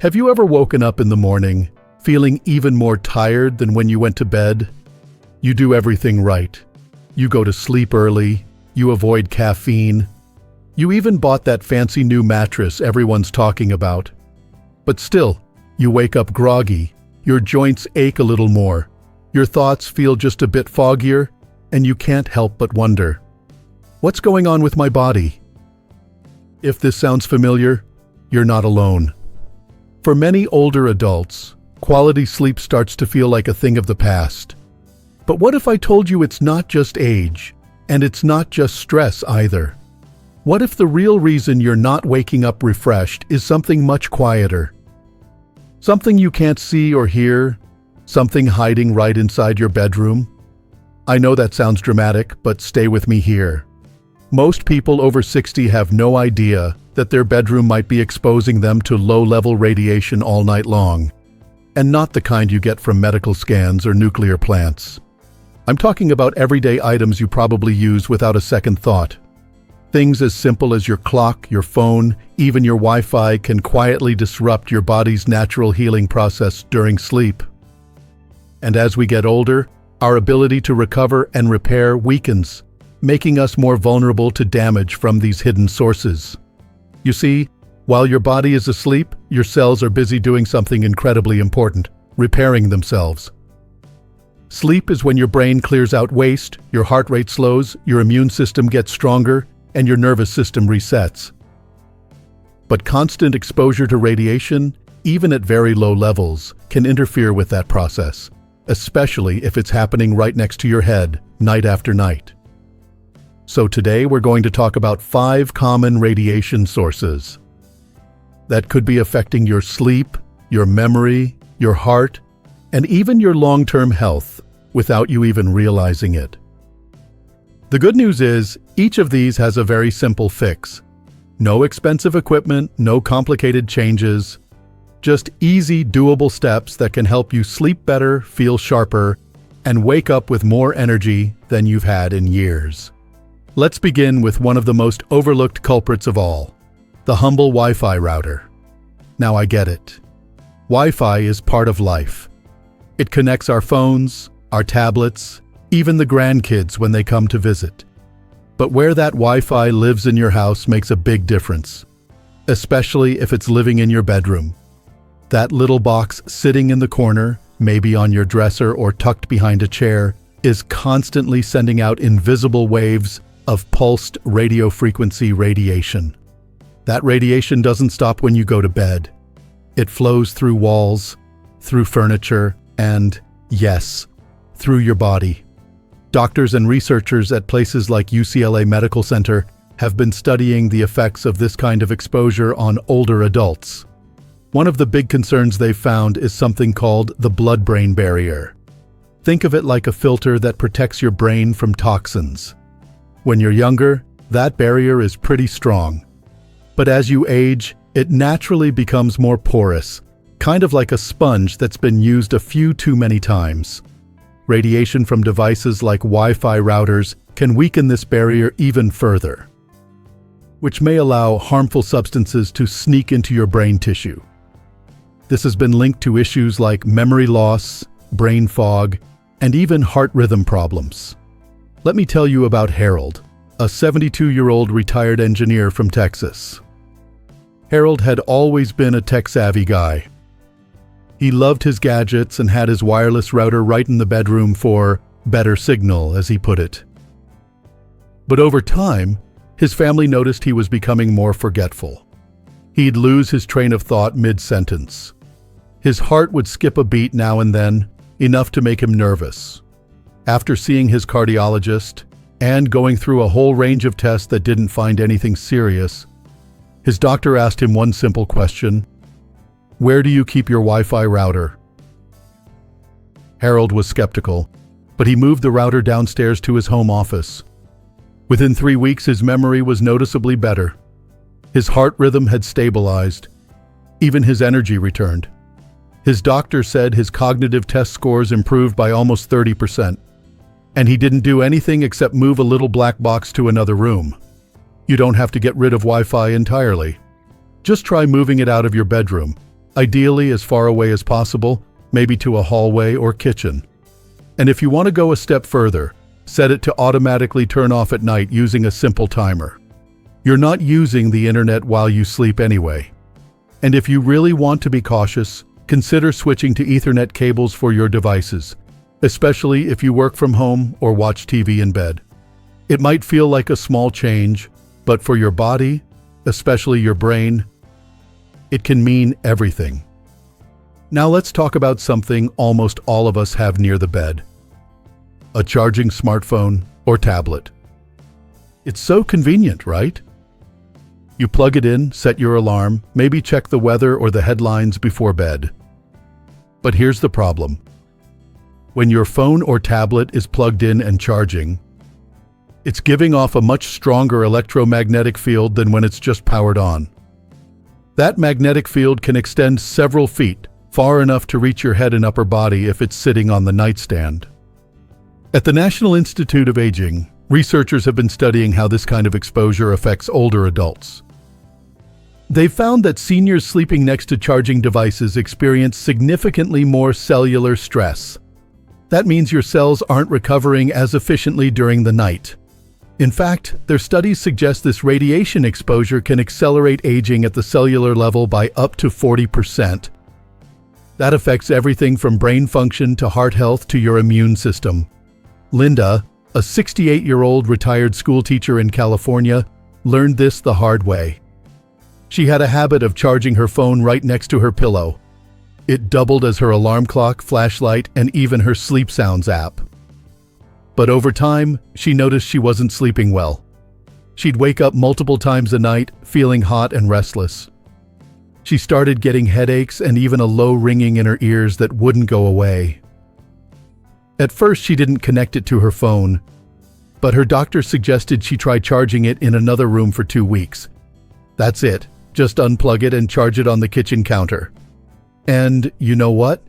Have you ever woken up in the morning feeling even more tired than when you went to bed? You do everything right. You go to sleep early, you avoid caffeine, you even bought that fancy new mattress everyone's talking about. But still, you wake up groggy, your joints ache a little more, your thoughts feel just a bit foggier, and you can't help but wonder, what's going on with my body? If this sounds familiar, you're not alone. For many older adults, quality sleep starts to feel like a thing of the past. But what if I told you it's not just age, and it's not just stress either? What if the real reason you're not waking up refreshed is something much quieter? Something you can't see or hear, something hiding right inside your bedroom? I know that sounds dramatic, but stay with me here. Most people over 60 have no idea that their bedroom might be exposing them to low-level radiation all night long, and not the kind you get from medical scans or nuclear plants. I'm talking about everyday items you probably use without a second thought. Things as simple as your clock, your phone, even your Wi-Fi can quietly disrupt your body's natural healing process during sleep. And as we get older, our ability to recover and repair weakens, making us more vulnerable to damage from these hidden sources. You see, while your body is asleep, your cells are busy doing something incredibly important, repairing themselves. Sleep is when your brain clears out waste, your heart rate slows, your immune system gets stronger, and your nervous system resets. But constant exposure to radiation, even at very low levels, can interfere with that process, especially if it's happening right next to your head, night after night. So today we're going to talk about 5 common radiation sources that could be affecting your sleep, your memory, your heart, and even your long-term health without you even realizing it. The good news is, each of these has a very simple fix. No expensive equipment, no complicated changes, just easy, doable steps that can help you sleep better, feel sharper, and wake up with more energy than you've had in years. Let's begin with one of the most overlooked culprits of all, the humble Wi-Fi router. Now I get it. Wi-Fi is part of life. It connects our phones, our tablets, even the grandkids when they come to visit. But where that Wi-Fi lives in your house makes a big difference, especially if it's living in your bedroom. That little box sitting in the corner, maybe on your dresser or tucked behind a chair, is constantly sending out invisible waves of pulsed radio frequency radiation. That radiation doesn't stop when you go to bed. It flows through walls, through furniture, and, yes, through your body. Doctors and researchers at places like UCLA Medical Center have been studying the effects of this kind of exposure on older adults. One of the big concerns they've found is something called the blood-brain barrier. Think of it like a filter that protects your brain from toxins. When you're younger, that barrier is pretty strong. But as you age, it naturally becomes more porous, kind of like a sponge that's been used a few too many times. Radiation from devices like Wi-Fi routers can weaken this barrier even further, which may allow harmful substances to sneak into your brain tissue. This has been linked to issues like memory loss, brain fog, and even heart rhythm problems. Let me tell you about Harold, a 72-year-old retired engineer from Texas. Harold had always been a tech-savvy guy. He loved his gadgets and had his wireless router right in the bedroom for better signal, as he put it. But over time, his family noticed he was becoming more forgetful. He'd lose his train of thought mid-sentence. His heart would skip a beat now and then, enough to make him nervous. After seeing his cardiologist and going through a whole range of tests that didn't find anything serious, his doctor asked him one simple question: "Where do you keep your Wi-Fi router?" Harold was skeptical, but he moved the router downstairs to his home office. Within 3 weeks, his memory was noticeably better. His heart rhythm had stabilized. Even his energy returned. His doctor said his cognitive test scores improved by almost 30%. And he didn't do anything except move a little black box to another room. You don't have to get rid of Wi-Fi entirely. Just try moving it out of your bedroom. ideally as far away as possible, maybe to a hallway or kitchen. And if you want to go a step further, set it to automatically turn off at night using a simple timer. You're not using the internet while you sleep anyway. And if you really want to be cautious, consider switching to Ethernet cables for your devices, especially if you work from home or watch TV in bed. It might feel like a small change, but for your body, especially your brain, it can mean everything. Now let's talk about something almost all of us have near the bed: a charging smartphone or tablet. It's so convenient, right? You plug it in, set your alarm, maybe check the weather or the headlines before bed. But here's the problem. When your phone or tablet is plugged in and charging, it's giving off a much stronger electromagnetic field than when it's just powered on. That magnetic field can extend several feet, far enough to reach your head and upper body if it's sitting on the nightstand. At the National Institute of Aging, researchers have been studying how this kind of exposure affects older adults. They've found that seniors sleeping next to charging devices experience significantly more cellular stress. That means your cells aren't recovering as efficiently during the night. In fact, their studies suggest this radiation exposure can accelerate aging at the cellular level by up to 40%. That affects everything from brain function to heart health to your immune system. Linda, a 68-year-old retired schoolteacher in California, learned this the hard way. She had a habit of charging her phone right next to her pillow. It doubled as her alarm clock, flashlight, and even her sleep sounds app. But over time, she noticed she wasn't sleeping well. She'd wake up multiple times a night, feeling hot and restless. She started getting headaches and even a low ringing in her ears that wouldn't go away. At first, she didn't connect it to her phone, but her doctor suggested she try charging it in another room for 2 weeks. That's it. Just unplug it and charge it on the kitchen counter. And you know what?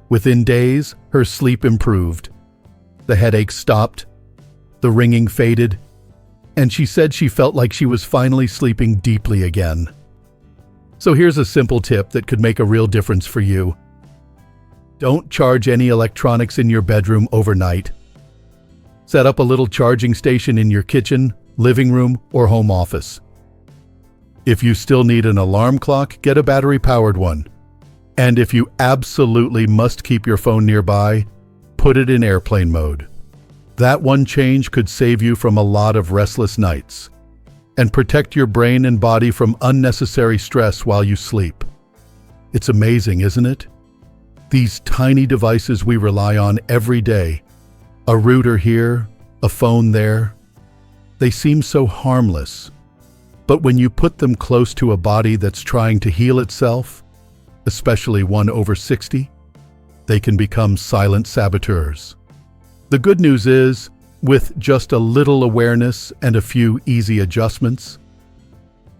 Within days, her sleep improved. The headaches stopped, the ringing faded, and she said she felt like she was finally sleeping deeply again. So here's a simple tip that could make a real difference for you. Don't charge any electronics in your bedroom overnight. Set up a little charging station in your kitchen, living room, or home office. If you still need an alarm clock, get a battery-powered one. And if you absolutely must keep your phone nearby, put it in airplane mode. That one change could save you from a lot of restless nights and protect your brain and body from unnecessary stress while you sleep. It's amazing, isn't it? These tiny devices we rely on every day, a router here, a phone there, they seem so harmless. But when you put them close to a body that's trying to heal itself, especially one over 60, they can become silent saboteurs. The good news is, with just a little awareness and a few easy adjustments,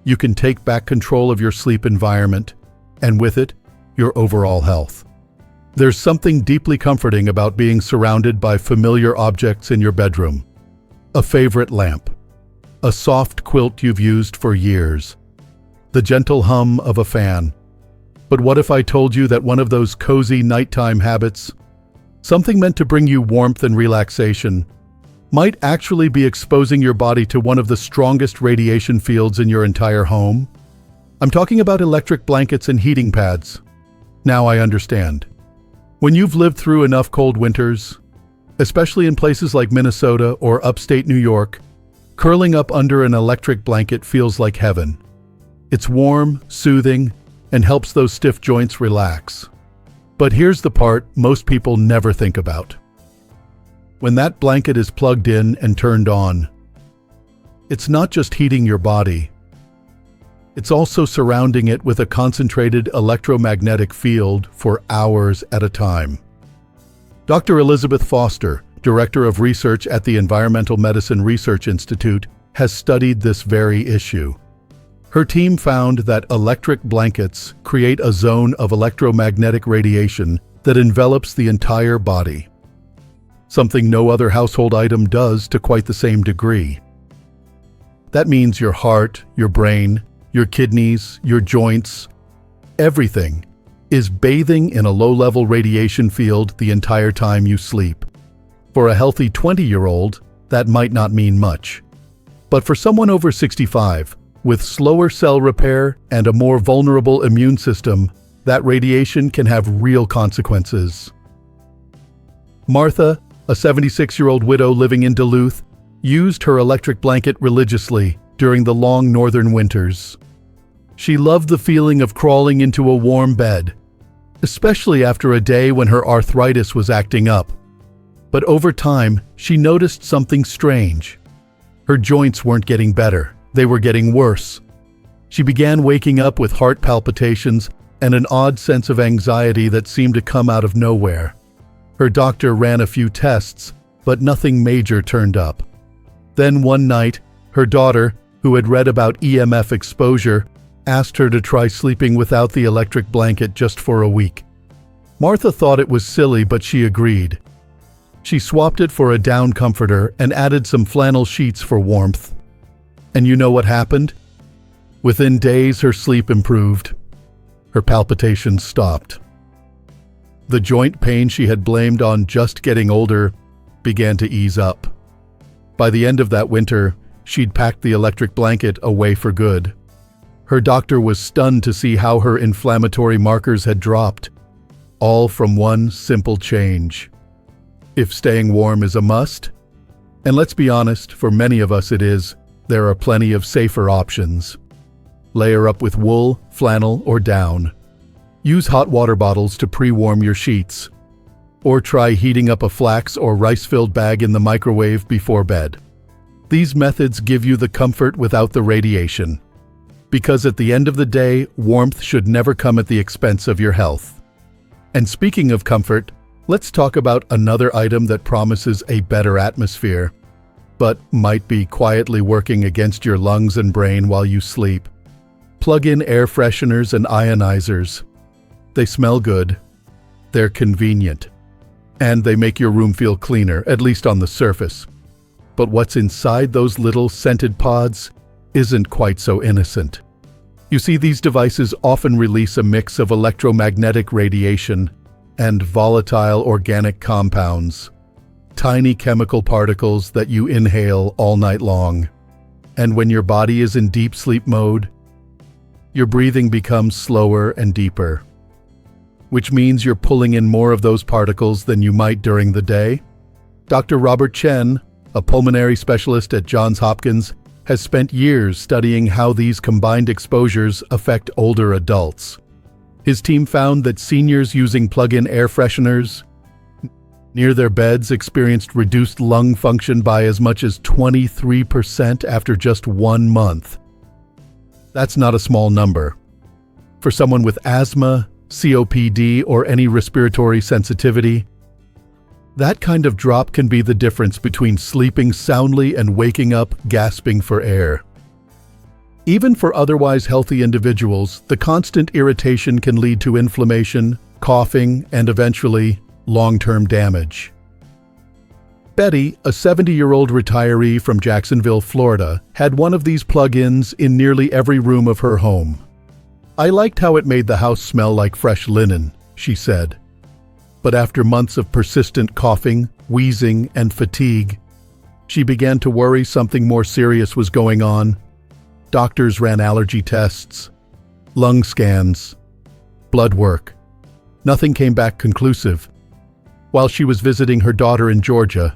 you can take back control of your sleep environment, and with it, your overall health. There's something deeply comforting about being surrounded by familiar objects in your bedroom. A favorite lamp, a soft quilt you've used for years, the gentle hum of a fan. But what if I told you that one of those cozy nighttime habits, something meant to bring you warmth and relaxation, might actually be exposing your body to one of the strongest radiation fields in your entire home? I'm talking about electric blankets and heating pads. Now I understand. When you've lived through enough cold winters, especially in places like Minnesota or upstate New York, curling up under an electric blanket feels like heaven. It's warm, soothing, and helps those stiff joints relax. But here's the part most people never think about. When that blanket is plugged in and turned on, it's not just heating your body, it's also surrounding it with a concentrated electromagnetic field for hours at a time. Dr. Elizabeth Foster, Director of Research at the Environmental Medicine Research Institute, has studied this very issue. Her team found that electric blankets create a zone of electromagnetic radiation that envelops the entire body, something no other household item does to quite the same degree. That means your heart, your brain, your kidneys, your joints, everything is bathing in a low-level radiation field the entire time you sleep. For a healthy 20-year-old, that might not mean much. But for someone over 65, with slower cell repair and a more vulnerable immune system, that radiation can have real consequences. Martha, a 76-year-old widow living in Duluth, used her electric blanket religiously during the long northern winters. She loved the feeling of crawling into a warm bed, especially after a day when her arthritis was acting up. But over time, she noticed something strange. Her joints weren't getting better, they were getting worse. She began waking up with heart palpitations and an odd sense of anxiety that seemed to come out of nowhere. Her doctor ran a few tests, but nothing major turned up. Then one night, her daughter, who had read about EMF exposure, asked her to try sleeping without the electric blanket just for a week. Martha thought it was silly, but she agreed. She swapped it for a down comforter and added some flannel sheets for warmth. And you know what happened? Within days, her sleep improved. Her palpitations stopped. The joint pain she had blamed on just getting older began to ease up. By the end of that winter, she'd packed the electric blanket away for good. Her doctor was stunned to see how her inflammatory markers had dropped, all from one simple change. If staying warm is a must, and let's be honest, for many of us it is, there are plenty of safer options. Layer up with wool, flannel, or down. Use hot water bottles to pre-warm your sheets. Or try heating up a flax or rice-filled bag in the microwave before bed. These methods give you the comfort without the radiation. Because at the end of the day, warmth should never come at the expense of your health. And speaking of comfort, let's talk about another item that promises a better atmosphere, but might be quietly working against your lungs and brain while you sleep. Plug-in air fresheners and ionizers. They smell good, they're convenient, and they make your room feel cleaner, at least on the surface. But what's inside those little scented pods isn't quite so innocent. You see, these devices often release a mix of electromagnetic radiation and volatile organic compounds, tiny chemical particles that you inhale all night long. And when your body is in deep sleep mode, your breathing becomes slower and deeper, which means you're pulling in more of those particles than you might during the day. Dr. Robert Chen, a pulmonary specialist at Johns Hopkins, has spent years studying how these combined exposures affect older adults. His team found that seniors using plug-in air fresheners near their beds experienced reduced lung function by as much as 23% after just 1 month. That's not a small number. For someone with asthma, COPD, or any respiratory sensitivity, that kind of drop can be the difference between sleeping soundly and waking up gasping for air. Even for otherwise healthy individuals, the constant irritation can lead to inflammation, coughing, and eventually, long-term damage. Betty, a 70-year-old retiree from Jacksonville, Florida, had one of these plug-ins in nearly every room of her home. "I liked how it made the house smell like fresh linen," she said. But after months of persistent coughing, wheezing, and fatigue, she began to worry something more serious was going on. Doctors ran allergy tests, lung scans, blood work. Nothing came back conclusive. While she was visiting her daughter in Georgia,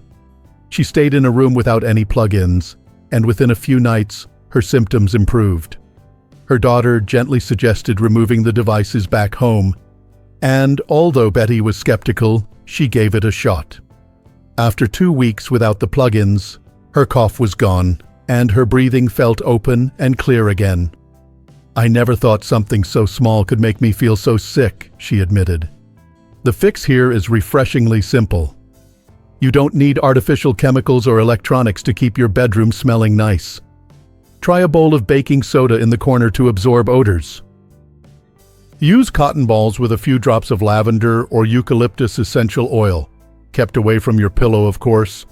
she stayed in a room without any plug-ins, and within a few nights, her symptoms improved. Her daughter gently suggested removing the devices back home, and although Betty was skeptical, she gave it a shot. After 2 weeks without the plug-ins, her cough was gone, and her breathing felt open and clear again. "I never thought something so small could make me feel so sick," she admitted. The fix here is refreshingly simple. You don't need artificial chemicals or electronics to keep your bedroom smelling nice. Try a bowl of baking soda in the corner to absorb odors. Use cotton balls with a few drops of lavender or eucalyptus essential oil, kept away from your pillow, of course.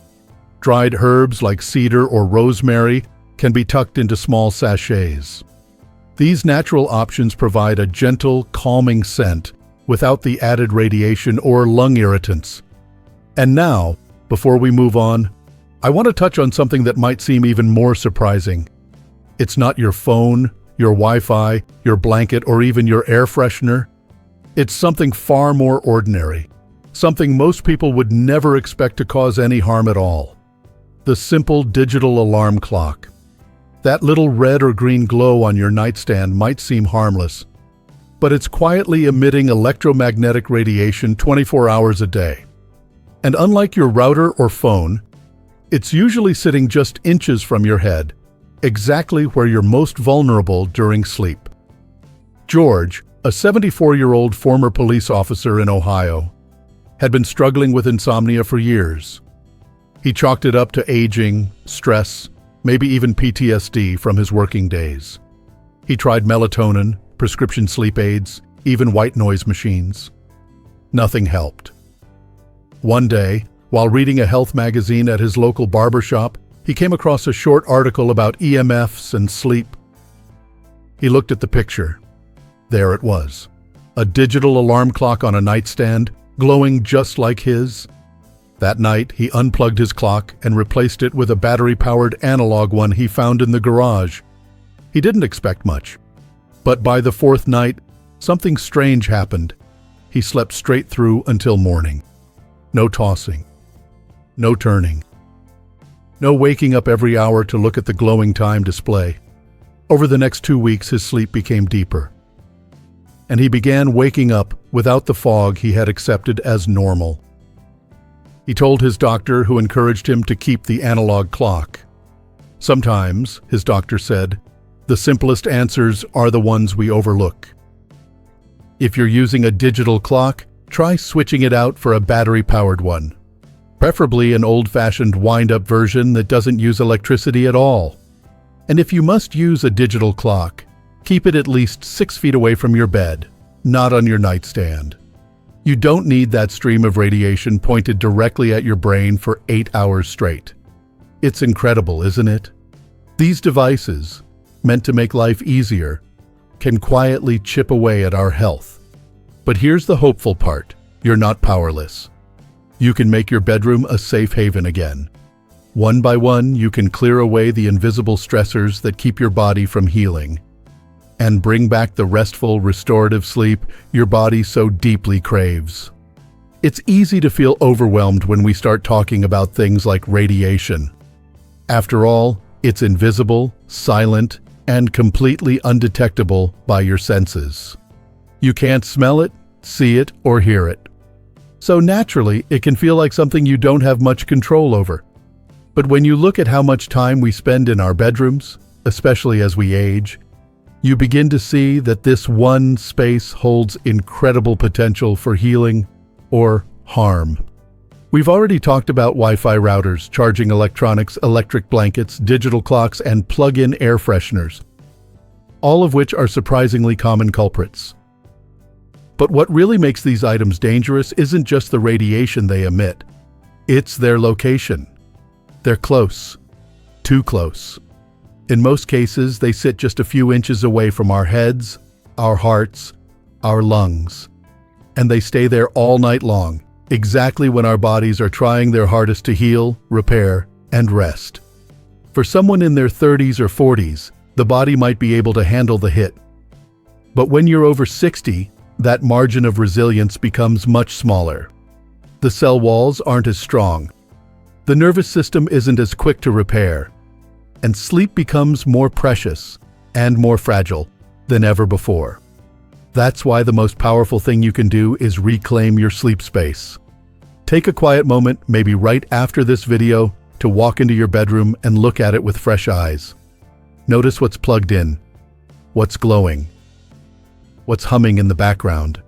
Dried herbs like cedar or rosemary can be tucked into small sachets. These natural options provide a gentle, calming scent without the added radiation or lung irritants. And now, before we move on, I want to touch on something that might seem even more surprising. It's not your phone, your Wi-Fi, your blanket, or even your air freshener. It's something far more ordinary, something most people would never expect to cause any harm at all. The simple digital alarm clock. That little red or green glow on your nightstand might seem harmless, but it's quietly emitting electromagnetic radiation 24 hours a day. And unlike your router or phone, it's usually sitting just inches from your head, exactly where you're most vulnerable during sleep. George, a 74-year-old former police officer in Ohio, had been struggling with insomnia for years. He chalked it up to aging, stress, maybe even PTSD from his working days. He tried melatonin, prescription sleep aids, even white noise machines. Nothing helped. One day, while reading a health magazine at his local barbershop, he came across a short article about EMFs and sleep. He looked at the picture. There it was, a digital alarm clock on a nightstand, glowing just like his. That night, he unplugged his clock and replaced it with a battery-powered analog one he found in the garage. He didn't expect much. But by the fourth night, something strange happened. He slept straight through until morning. No tossing. No turning. No waking up every hour to look at the glowing time display. Over the next 2 weeks, his sleep became deeper. And he began waking up without the fog he had accepted as normal. He told his doctor, who encouraged him to keep the analog clock. Sometimes, his doctor said, the simplest answers are the ones we overlook. If you're using a digital clock, try switching it out for a battery-powered one. Preferably an old-fashioned wind-up version that doesn't use electricity at all. And if you must use a digital clock, keep it at least 6 feet away from your bed, not on your nightstand. You don't need that stream of radiation pointed directly at your brain for 8 hours straight. It's incredible, isn't it? These devices, meant to make life easier, can quietly chip away at our health. But here's the hopeful part. You're not powerless. You can make your bedroom a safe haven again. One by one, you can clear away the invisible stressors that keep your body from healing and bring back the restful, restorative sleep your body so deeply craves. It's easy to feel overwhelmed when we start talking about things like radiation. After all, it's invisible, silent, and completely undetectable by your senses. You can't smell it, see it, or hear it. So naturally, it can feel like something you don't have much control over. But when you look at how much time we spend in our bedrooms, especially as we age, you begin to see that this one space holds incredible potential for healing or harm. We've already talked about Wi-Fi routers, charging electronics, electric blankets, digital clocks, and plug-in air fresheners, all of which are surprisingly common culprits. But what really makes these items dangerous isn't just the radiation they emit. It's their location. They're close. Too close. In most cases, they sit just a few inches away from our heads, our hearts, our lungs. And they stay there all night long, exactly when our bodies are trying their hardest to heal, repair, and rest. For someone in their 30s or 40s, the body might be able to handle the hit. But when you're over 60, that margin of resilience becomes much smaller. The cell walls aren't as strong. The nervous system isn't as quick to repair. And sleep becomes more precious and more fragile than ever before. That's why the most powerful thing you can do is reclaim your sleep space. Take a quiet moment, maybe right after this video, to walk into your bedroom and look at it with fresh eyes. Notice what's plugged in, what's glowing, what's humming in the background.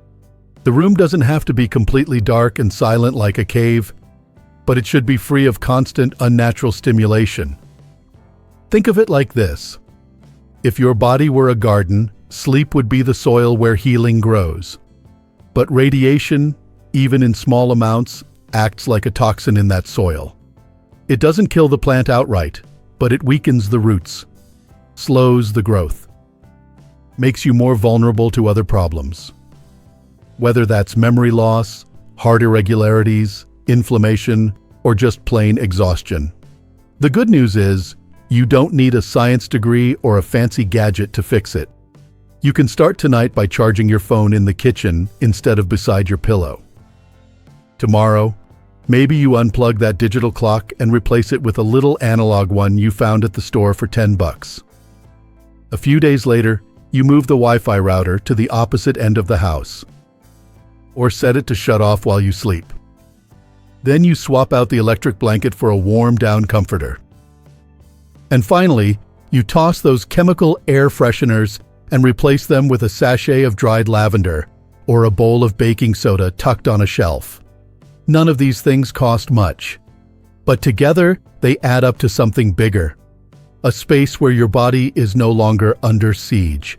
The room doesn't have to be completely dark and silent like a cave, but it should be free of constant, unnatural stimulation. Think of it like this. If your body were a garden, sleep would be the soil where healing grows. But radiation, even in small amounts, acts like a toxin in that soil. It doesn't kill the plant outright, but it weakens the roots, slows the growth, makes you more vulnerable to other problems. whether that's memory loss, heart irregularities, inflammation, or just plain exhaustion. The good news is, you don't need a science degree or a fancy gadget to fix it. You can start tonight by charging your phone in the kitchen instead of beside your pillow. Tomorrow, maybe you unplug that digital clock and replace it with a little analog one you found at the store for $10. A few days later, you move the Wi-Fi router to the opposite end of the house, or set it to shut off while you sleep. Then you swap out the electric blanket for a warm-down comforter. And finally, you toss those chemical air fresheners and replace them with a sachet of dried lavender or a bowl of baking soda tucked on a shelf. None of these things cost much, but together they add up to something bigger. A space where your body is no longer under siege.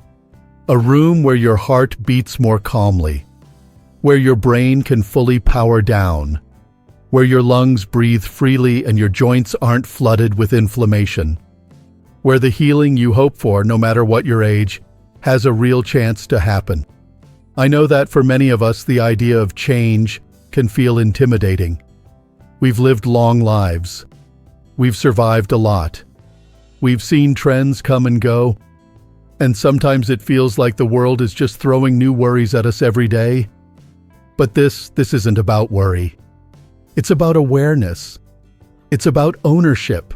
A room where your heart beats more calmly. Where your brain can fully power down. Where your lungs breathe freely and your joints aren't flooded with inflammation. Where the healing you hope for, no matter what your age, has a real chance to happen. I know that for many of us, the idea of change can feel intimidating. We've lived long lives. We've survived a lot. We've seen trends come and go, and sometimes it feels like the world is just throwing new worries at us every day. But this isn't about worry. It's about awareness. It's about ownership.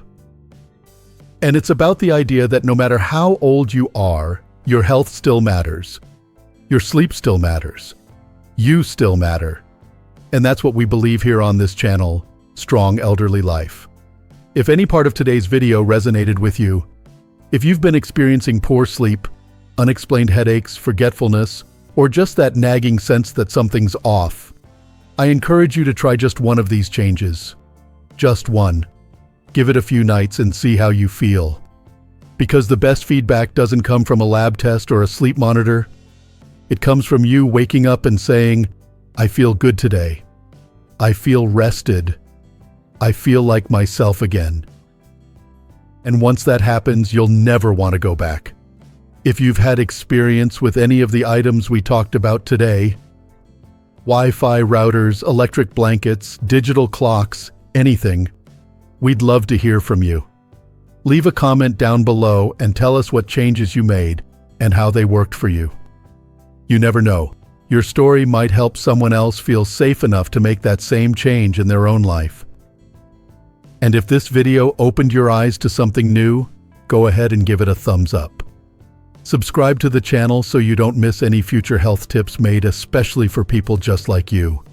And it's about the idea that no matter how old you are, your health still matters. Your sleep still matters. You still matter. And that's what we believe here on this channel, Strong Elderly Life. If any part of today's video resonated with you, if you've been experiencing poor sleep, unexplained headaches, forgetfulness, or just that nagging sense that something's off, I encourage you to try just one of these changes. Just one. Give it a few nights and see how you feel. Because the best feedback doesn't come from a lab test or a sleep monitor. It comes from you waking up and saying, I feel good today. I feel rested. I feel like myself again. And once that happens, you'll never want to go back. If you've had experience with any of the items we talked about today, Wi-Fi routers, electric blankets, digital clocks, anything, we'd love to hear from you. Leave a comment down below and tell us what changes you made and how they worked for you. You never know. Your story might help someone else feel safe enough to make that same change in their own life. And if this video opened your eyes to something new, go ahead and give it a thumbs up. Subscribe to the channel so you don't miss any future health tips made especially for people just like you.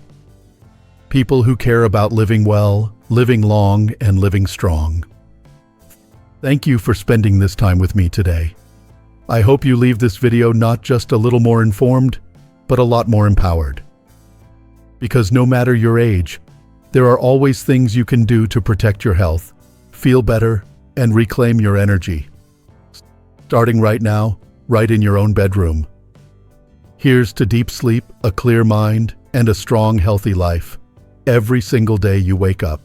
People who care about living well, living long, and living strong. Thank you for spending this time with me today. I hope you leave this video not just a little more informed, but a lot more empowered. Because no matter your age, there are always things you can do to protect your health, feel better, and reclaim your energy. Starting right now, right in your own bedroom. Here's to deep sleep, a clear mind, and a strong, healthy life every single day you wake up.